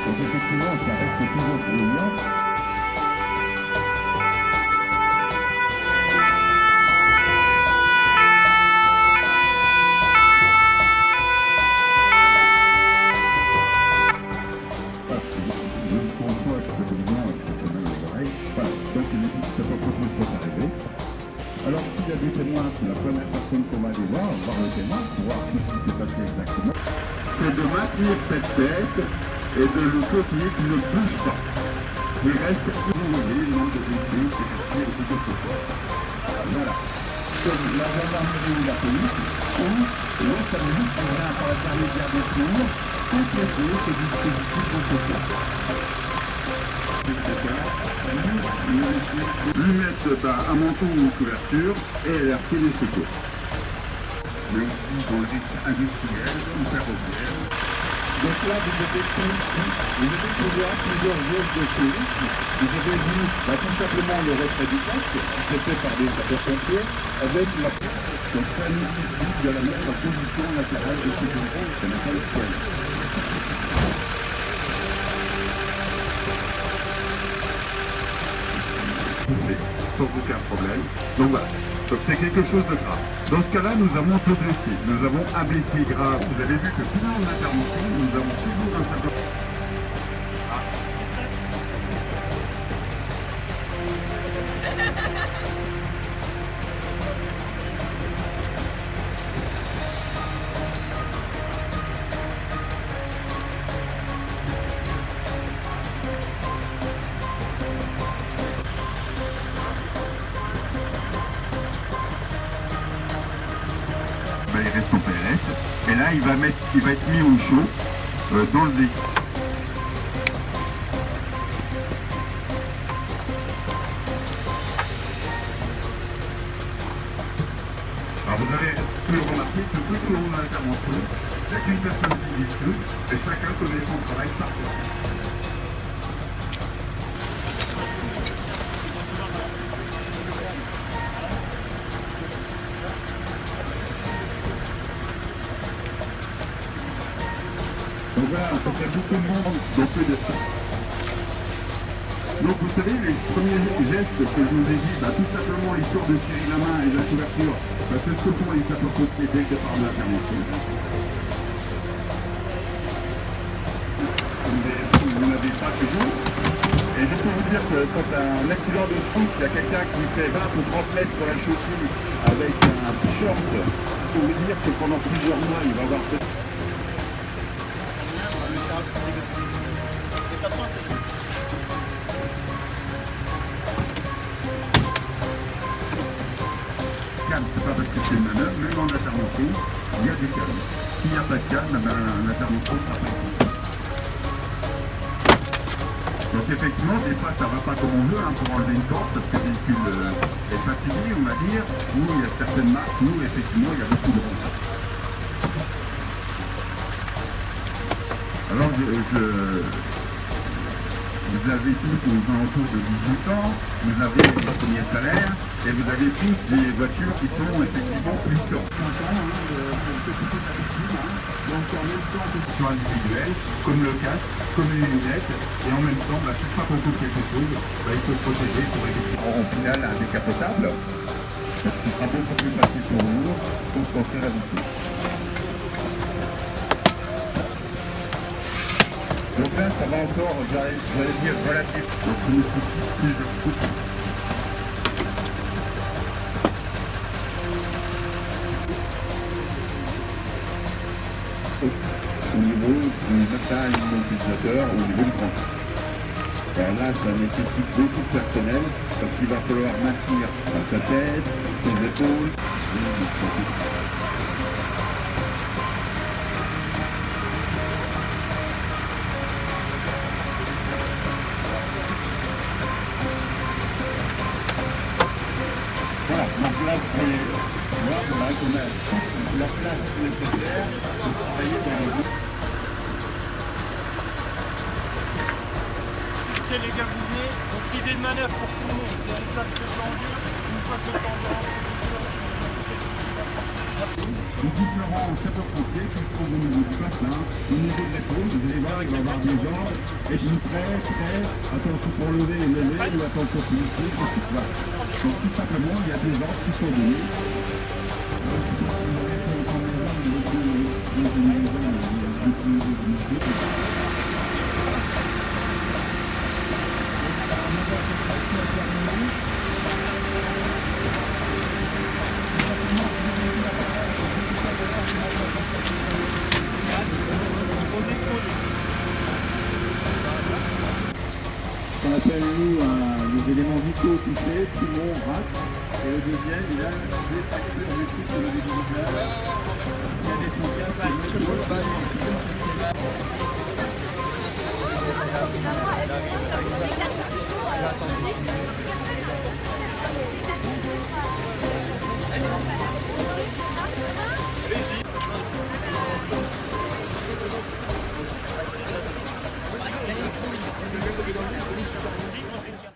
Donc effectivement, ça reste toujours bruyant. Alors s'il y a des témoins, c'est la première personne qu'on va aller voir le témoin, pour voir ce qui s'est passé exactement. C'est de maintenir cette tête et de le continuer qui ne bouge pas. Il reste immobile, le nombre de blessés, c'est parti et tout autre chose. Voilà. Comme la gendarmerie ou la police, ou l'autre service qui vient par l'intermédiaire des tours, compléter ce dispositif contre ça. Lui mettre un manteau ou une couverture et alerter les secours. Mais aussi dans le risque industriel ou ferroviaire. Donc là, vous avez trouvé plusieurs zones de risque. Vous avez vu tout simplement le retrait du casque, qui est fait par des sapeurs-pompiers, avec la planification de la mettre en position latérale de sécurité, c'est la ciel. Sans aucun problème. Donc voilà. Donc c'est quelque chose de grave. Dans ce cas-là, nous avons deux blessés. Nous avons un blessé grave. Vous avez vu que pendant l'intervention, nous avons toujours un sapeur. Il reste en PLS et là il va être mis au chaud dans le véhicule. Alors vous avez pu remarquer que tout au long de l'intervention, il n'y a qu'une personne qui discute et chacun connaît son travail parfaitement. Donc voilà, ça fait beaucoup de monde dans peu de temps. Donc vous savez, les premiers gestes que je vous ai dit, tout simplement l'histoire de serrer la main et la couverture, c'est ce que font les sapeurs-pompiers dès que par l'intervention. Vous n'avez pas toujours. Et je peux vous dire que quand un accident de route, il y a quelqu'un qui fait 20 ou 30 mètres sur la chaussée avec un t-shirt, je peux vous dire que pendant plusieurs mois, il va avoir fait... Calme, c'est pas parce que c'est une manœuvre, même en intervention, il y a du calme. S'il n'y a pas de calme, l'intervention ne sera pas efficace. Donc effectivement, des fois ça ne va pas comme on veut pour enlever une corde, parce que le véhicule est fatigué, on va dire, ou il y a certaines marques où effectivement il y a beaucoup de route. Alors vous avez tous aux alentours de 18 ans, vous avez les premiers salaires, et vous avez tous des voitures qui sont effectivement plus sur 5 ans, donc en même temps que sont individuelles, comme le casque, comme les lunettes, et en même temps, chaque fois qu'on coupe quelque chose, il faut se protéger pour éviter en finale un décapotable, ce qui sera beaucoup plus facile pour vous, pour se construire la vitesse. Donc là, ça va encore, j'allais dire, relatif. Donc, je me suis dit, je coupe. Au niveau du matin, du ventilateur, au niveau du tranche. Alors là, ça nécessite beaucoup de personnel, parce qu'il va falloir maintenir sa tête, ses épaules, voilà, donc là, on a toute la place nécessaire pour travailler dans le groupe. Ok les gars, vous venez, donc l'idée de manœuvre pour tout le monde, c'est on place le plan en vue, une fois que le plan de rentre, Les différents sapeurs-pompiers qui sont au niveau du bassin, au niveau de l'épaule, vous allez voir, il va y avoir des gens. Êtes-vous prêts, attention pour lever, ou attention pour lutter, etc. Donc tout simplement, il y a des ordres qui sont donnés. On appelle nous les éléments vitaux touchés, poumon, rate. Et le deuxième, il a des facteurs multiples de l'équilibre. Il y a des fonctions qui